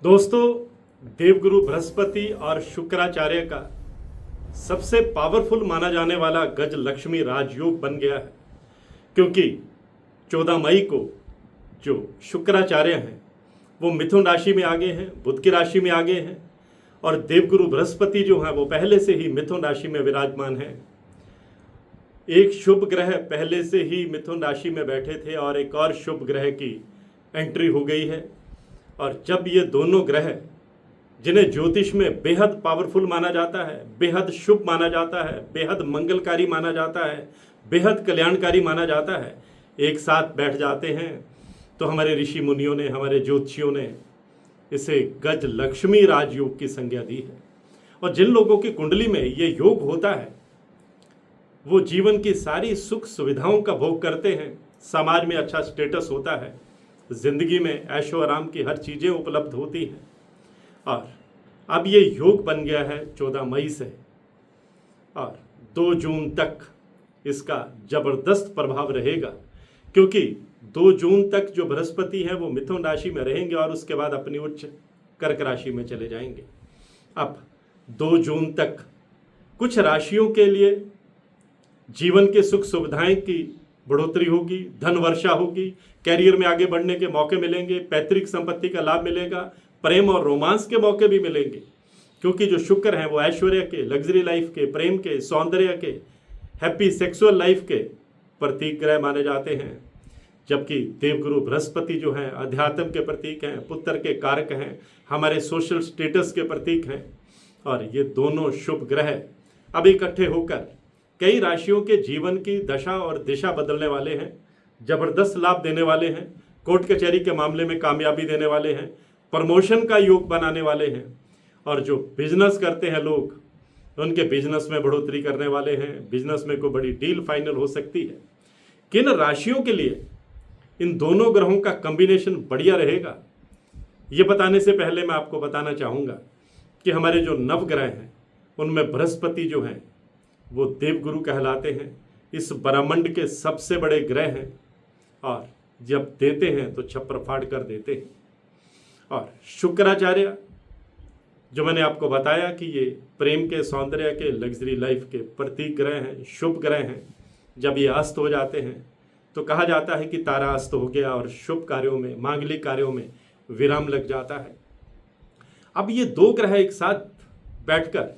दोस्तों, देवगुरु बृहस्पति और शुक्राचार्य का सबसे पावरफुल माना जाने वाला गज लक्ष्मी राजयोग बन गया है, क्योंकि 14 मई को जो शुक्राचार्य हैं वो मिथुन राशि में आ गए हैं, बुध की राशि में आ गए हैं, और देवगुरु बृहस्पति जो हैं वो पहले से ही मिथुन राशि में विराजमान हैं। एक शुभ ग्रह पहले से ही मिथुन राशि में बैठे थे और एक और शुभ ग्रह की एंट्री हो गई है। और जब ये दोनों ग्रह, जिन्हें ज्योतिष में बेहद पावरफुल माना जाता है, बेहद शुभ माना जाता है, बेहद मंगलकारी माना जाता है, बेहद कल्याणकारी माना जाता है, एक साथ बैठ जाते हैं तो हमारे ऋषि मुनियों ने, हमारे ज्योतिषियों ने इसे गज लक्ष्मी राजयोग की संज्ञा दी है। और जिन लोगों की कुंडली में ये योग होता है वो जीवन की सारी सुख सुविधाओं का भोग करते हैं, समाज में अच्छा स्टेटस होता है, जिंदगी में ऐशो आराम की हर चीज़ें उपलब्ध होती हैं। और अब ये योग बन गया है 14 मई से, और 2 जून तक इसका जबरदस्त प्रभाव रहेगा, क्योंकि 2 जून तक जो बृहस्पति हैं वो मिथुन राशि में रहेंगे और उसके बाद अपनी उच्च कर्क राशि में चले जाएंगे। अब 2 जून तक कुछ राशियों के लिए जीवन के सुख सुविधाएं की बढ़ोतरी होगी, धन वर्षा होगी, कैरियर में आगे बढ़ने के मौके मिलेंगे, पैतृक संपत्ति का लाभ मिलेगा, प्रेम और रोमांस के मौके भी मिलेंगे, क्योंकि जो शुक्र हैं वो ऐश्वर्य के, लग्जरी लाइफ के, प्रेम के, सौंदर्य के, हैप्पी सेक्सुअल लाइफ के प्रतीक ग्रह माने जाते हैं। जबकि देवगुरु बृहस्पति जो हैं अध्यात्म के प्रतीक हैं, पुत्र के कारक हैं, हमारे सोशल स्टेटस के प्रतीक हैं। और ये दोनों शुभ ग्रह अब इकट्ठे होकर कई राशियों के जीवन की दशा और दिशा बदलने वाले हैं, जबरदस्त लाभ देने वाले हैं, कोर्ट कचहरी के मामले में कामयाबी देने वाले हैं, प्रमोशन का योग बनाने वाले हैं, और जो बिजनेस करते हैं लोग उनके बिजनेस में बढ़ोतरी करने वाले हैं, बिजनेस में कोई बड़ी डील फाइनल हो सकती है। किन राशियों के लिए इन दोनों ग्रहों का कॉम्बिनेशन बढ़िया रहेगा, ये बताने से पहले मैं आपको बताना चाहूँगा कि हमारे जो नवग्रह हैं उनमें बृहस्पति जो हैं वो देवगुरु कहलाते हैं, इस ब्रह्मांड के सबसे बड़े ग्रह हैं, और जब देते हैं तो छप्पर फाड़ कर देते हैं। और शुक्राचार्य जो मैंने आपको बताया कि ये प्रेम के, सौंदर्य के, लग्जरी लाइफ के प्रतीक ग्रह हैं, शुभ ग्रह हैं, जब ये अस्त हो जाते हैं तो कहा जाता है कि तारा अस्त हो गया और शुभ कार्यों में, मांगलिक कार्यों में विराम लग जाता है। अब ये 2 ग्रह एक साथ बैठकर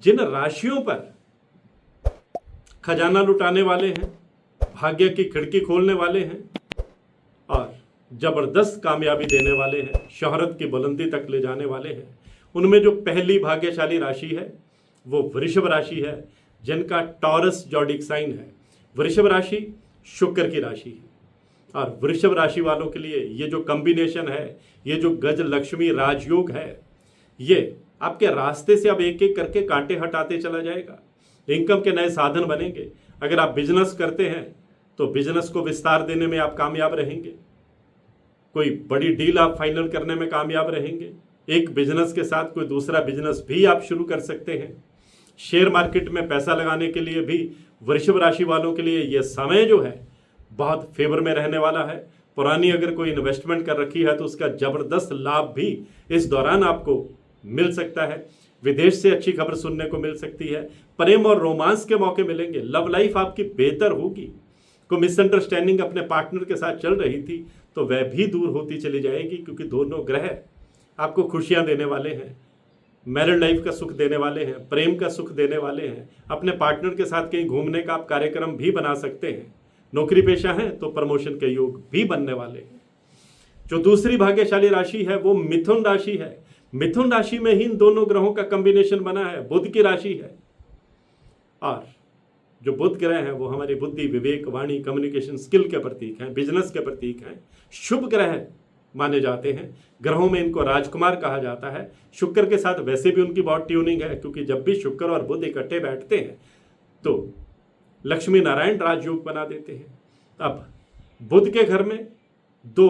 जिन राशियों पर खजाना लुटाने वाले हैं, भाग्य की खिड़की खोलने वाले हैं और जबरदस्त कामयाबी देने वाले हैं, शोहरत की बुलंदी तक ले जाने वाले हैं, उनमें जो पहली भाग्यशाली राशि है वो वृषभ राशि है, जिनका टॉरस जॉडिक साइन है। वृषभ राशि शुक्र की राशि है, और वृषभ राशि वालों के लिए ये जो कॉम्बिनेशन है, ये जो गज लक्ष्मी राजयोग है, ये आपके रास्ते से अब एक एक करके कांटे हटाते चला जाएगा। इनकम के नए साधन बनेंगे। अगर आप बिजनेस करते हैं तो बिजनेस को विस्तार देने में आप कामयाब रहेंगे, कोई बड़ी डील आप फाइनल करने में कामयाब रहेंगे, एक बिजनेस के साथ कोई दूसरा बिजनेस भी आप शुरू कर सकते हैं। शेयर मार्केट में पैसा लगाने के लिए भी वृषभ राशि वालों के लिए यह समय जो है बहुत फेवर में रहने वाला है। पुरानी अगर कोई इन्वेस्टमेंट कर रखी है तो उसका जबरदस्त लाभ भी इस दौरान आपको मिल सकता है। विदेश से अच्छी खबर सुनने को मिल सकती है, प्रेम और रोमांस के मौके मिलेंगे, लव लाइफ आपकी बेहतर होगी। कोई मिसअंडरस्टैंडिंग अपने पार्टनर के साथ चल रही थी तो वह भी दूर होती चली जाएगी, क्योंकि दोनों ग्रह आपको खुशियां देने वाले हैं, मैरिड लाइफ का सुख देने वाले हैं, प्रेम का सुख देने वाले हैं। अपने पार्टनर के साथ कहीं घूमने का आप कार्यक्रम भी बना सकते हैं। नौकरी पेशा है तो प्रमोशन के योग भी बनने वाले हैं। जो दूसरी भाग्यशाली राशि है वो मिथुन राशि है। मिथुन राशि में ही इन दोनों ग्रहों का कॉम्बिनेशन बना है, बुध की राशि है, और जो बुध ग्रह हैं वो हमारी बुद्धि, विवेक, वाणी, कम्युनिकेशन स्किल के प्रतीक हैं, बिजनेस के प्रतीक हैं, शुभ ग्रह माने जाते हैं। ग्रहों में इनको राजकुमार कहा जाता है। शुक्र के साथ वैसे भी उनकी बहुत ट्यूनिंग है, क्योंकि जब भी शुक्र और बुध इकट्ठे बैठते हैं तो लक्ष्मी नारायण राजयोग बना देते हैं। अब बुध के घर में 2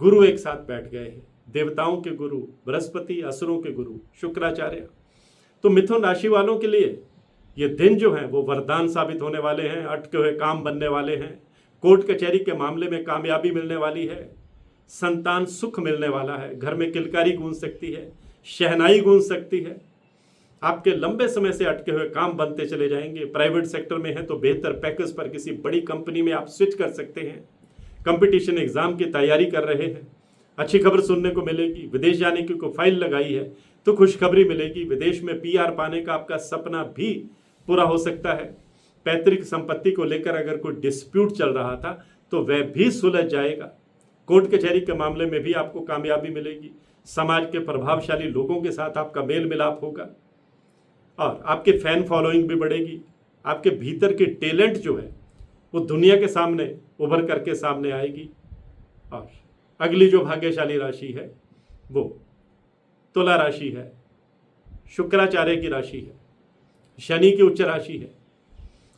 गुरु एक साथ बैठ गए हैं, देवताओं के गुरु बृहस्पति, असुरों के गुरु शुक्राचार्य। तो मिथुन राशि वालों के लिए ये दिन जो हैं वो वरदान साबित होने वाले हैं, अटके हुए काम बनने वाले हैं, कोर्ट कचहरी के मामले में कामयाबी मिलने वाली है, संतान सुख मिलने वाला है। घर में किलकारी गूंज सकती है, शहनाई गूंज सकती है। आपके लंबे समय से अटके हुए काम बनते चले जाएंगे। प्राइवेट सेक्टर में है तो बेहतर पैकेज पर किसी बड़ी कंपनी में आप स्विच कर सकते हैं। कंपटीशन एग्जाम की तैयारी कर रहे हैं, अच्छी खबर सुनने को मिलेगी। विदेश जाने की कोई फाइल लगाई है तो खुशखबरी मिलेगी। विदेश में पीआर पाने का आपका सपना भी पूरा हो सकता है। पैतृक संपत्ति को लेकर अगर कोई डिस्प्यूट चल रहा था तो वह भी सुलझ जाएगा। कोर्ट कचहरी के मामले में भी आपको कामयाबी मिलेगी। समाज के प्रभावशाली लोगों के साथ आपका मेल मिलाप होगा और आपकी फैन फॉलोइंग भी बढ़ेगी। आपके भीतर की टैलेंट जो है वो दुनिया के सामने उभर करके सामने आएगी। और अगली जो भाग्यशाली राशि है वो तुला राशि है, शुक्राचार्य की राशि है, शनि की उच्च राशि है।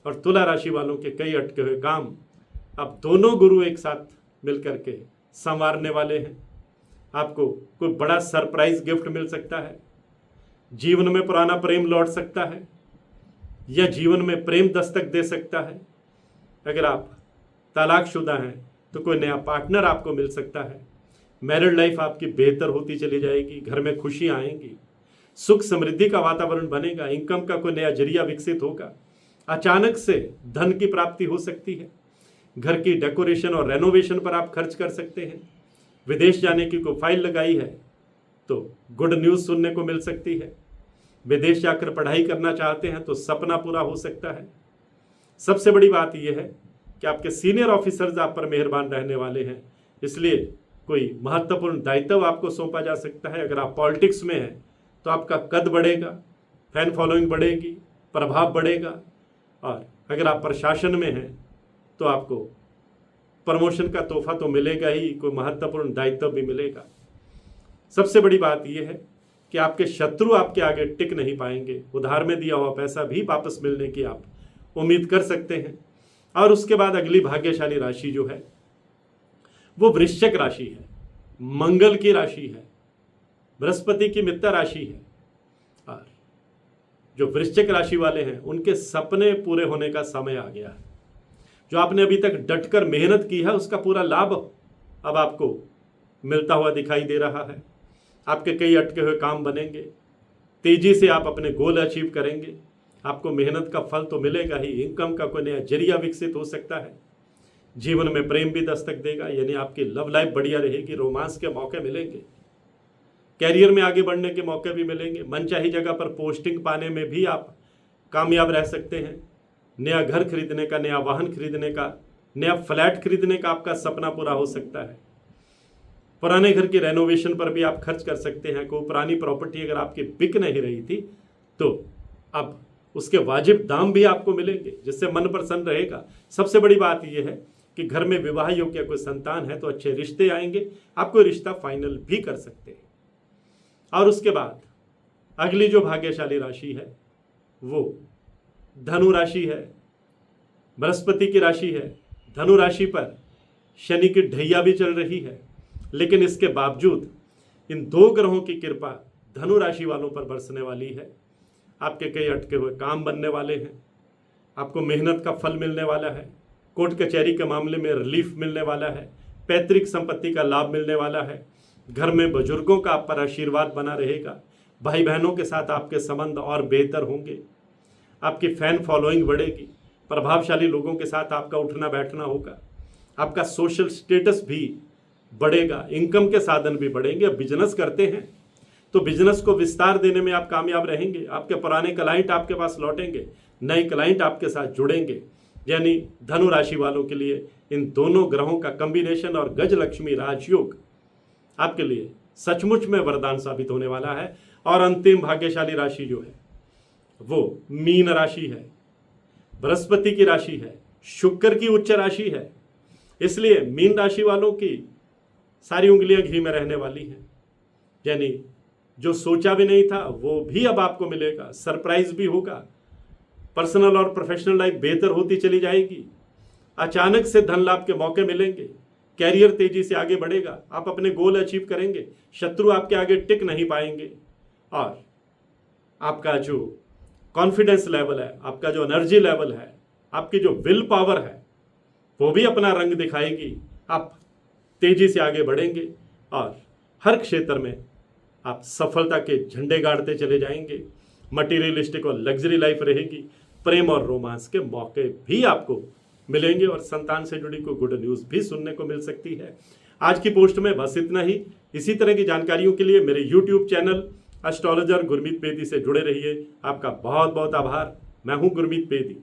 और तुला राशि वालों के कई अटके हुए काम अब दोनों गुरु एक साथ मिलकर के संवारने वाले हैं। आपको कोई बड़ा सरप्राइज गिफ्ट मिल सकता है, जीवन में पुराना प्रेम लौट सकता है या जीवन में प्रेम दस्तक दे सकता है। अगर आप तलाकशुदा हैं तो कोई नया पार्टनर आपको मिल सकता है। मैरिड लाइफ आपकी बेहतर होती चली जाएगी। घर में खुशियां आएंगी, सुख समृद्धि का वातावरण बनेगा। इनकम का कोई नया जरिया विकसित होगा। अचानक से धन की प्राप्ति हो सकती है। घर की डेकोरेशन और रेनोवेशन पर आप खर्च कर सकते हैं। विदेश जाने की कोई फाइल लगाई है तो गुड न्यूज़ सुनने को मिल सकती है। विदेश जाकर पढ़ाई करना चाहते हैं तो सपना पूरा हो सकता है। सबसे बड़ी बात यह है कि आपके सीनियर ऑफिसर्स आप पर मेहरबान रहने वाले हैं, इसलिए कोई महत्वपूर्ण दायित्व आपको सौंपा जा सकता है। अगर आप पॉलिटिक्स में हैं तो आपका कद बढ़ेगा, फैन फॉलोइंग बढ़ेगी, प्रभाव बढ़ेगा। और अगर आप प्रशासन में हैं तो आपको प्रमोशन का तोहफा तो मिलेगा ही, कोई महत्वपूर्ण दायित्व भी मिलेगा। सबसे बड़ी बात यह है कि आपके शत्रु आपके आगे टिक नहीं पाएंगे। उधार में दिया हुआ पैसा भी वापस मिलने की आप उम्मीद कर सकते हैं। और उसके बाद अगली भाग्यशाली राशि जो है वो वृश्चिक राशि है, मंगल की राशि है, बृहस्पति की मित्र राशि है। और जो वृश्चिक राशि वाले हैं उनके सपने पूरे होने का समय आ गया है। जो आपने अभी तक डटकर मेहनत की है उसका पूरा लाभ अब आपको मिलता हुआ दिखाई दे रहा है। आपके कई अटके हुए काम बनेंगे, तेजी से आप अपने गोल अचीव करेंगे। आपको मेहनत का फल तो मिलेगा ही, इनकम का कोई नया जरिया विकसित हो सकता है। जीवन में प्रेम भी दस्तक देगा, यानी आपकी लव लाइफ बढ़िया रहेगी। रोमांस के मौके मिलेंगे, कैरियर में आगे बढ़ने के मौके भी मिलेंगे। मनचाही जगह पर पोस्टिंग पाने में भी आप कामयाब रह सकते हैं। नया घर खरीदने का, नया वाहन खरीदने का, नया फ्लैट खरीदने का आपका सपना पूरा हो सकता है। पुराने घर की रेनोवेशन पर भी आप खर्च कर सकते हैं। कोई पुरानी प्रॉपर्टी अगर आपकी बिक नहीं रही थी तो अब उसके वाजिब दाम भी आपको मिलेंगे, जिससे मन प्रसन्न रहेगा। सबसे बड़ी बात यह है कि घर में विवाह योग्य कोई संतान है तो अच्छे रिश्ते आएंगे, आप कोई रिश्ता फाइनल भी कर सकते हैं। और उसके बाद अगली जो भाग्यशाली राशि है वो धनु राशि है, बृहस्पति की राशि है। धनु राशि पर शनि की ढैया भी चल रही है, लेकिन इसके बावजूद इन दो ग्रहों की कृपा धनु राशि वालों पर बरसने वाली है। आपके कई अटके हुए काम बनने वाले हैं, आपको मेहनत का फल मिलने वाला है। कोर्ट कचहरी के मामले में रिलीफ मिलने वाला है, पैतृक संपत्ति का लाभ मिलने वाला है। घर में बुजुर्गों का आप पर आशीर्वाद बना रहेगा। भाई बहनों के साथ आपके संबंध और बेहतर होंगे। आपकी फैन फॉलोइंग बढ़ेगी, प्रभावशाली लोगों के साथ आपका उठना बैठना होगा। आपका सोशल स्टेटस भी बढ़ेगा, इनकम के साधन भी बढ़ेंगे। बिजनेस करते हैं तो बिजनेस को विस्तार देने में आप कामयाब रहेंगे। आपके पुराने क्लाइंट आपके पास लौटेंगे, नए क्लाइंट आपके साथ जुड़ेंगे। यानी धनु राशि वालों के लिए इन दोनों ग्रहों का कॉम्बिनेशन और गजलक्ष्मी राजयोग आपके लिए सचमुच में वरदान साबित होने वाला है। और अंतिम भाग्यशाली राशि जो है वो मीन राशि है, बृहस्पति की राशि है, शुक्र की उच्च राशि है। इसलिए मीन राशि वालों की सारी उंगलियां घी में रहने वाली हैं। यानी जो सोचा भी नहीं था वो भी अब आपको मिलेगा, सरप्राइज भी होगा। पर्सनल और प्रोफेशनल लाइफ बेहतर होती चली जाएगी। अचानक से धन लाभ के मौके मिलेंगे, कैरियर तेजी से आगे बढ़ेगा, आप अपने गोल अचीव करेंगे। शत्रु आपके आगे टिक नहीं पाएंगे और आपका जो कॉन्फिडेंस लेवल है, आपका जो एनर्जी लेवल है, आपकी जो विल पावर है वो भी अपना रंग दिखाएगी। आप तेजी से आगे बढ़ेंगे और हर क्षेत्र में आप सफलता के झंडे गाड़ते चले जाएंगे। मटीरियलिस्टिक और लग्जरी लाइफ रहेगी, प्रेम और रोमांस के मौके भी आपको मिलेंगे और संतान से जुड़ी कोई गुड न्यूज़ भी सुनने को मिल सकती है। आज की पोस्ट में बस इतना ही। इसी तरह की जानकारियों के लिए मेरे यूट्यूब चैनल एस्ट्रोलॉजर गुरमीत पेदी से जुड़े रहिए। आपका बहुत बहुत आभार। मैं हूं गुरमीत पेदी।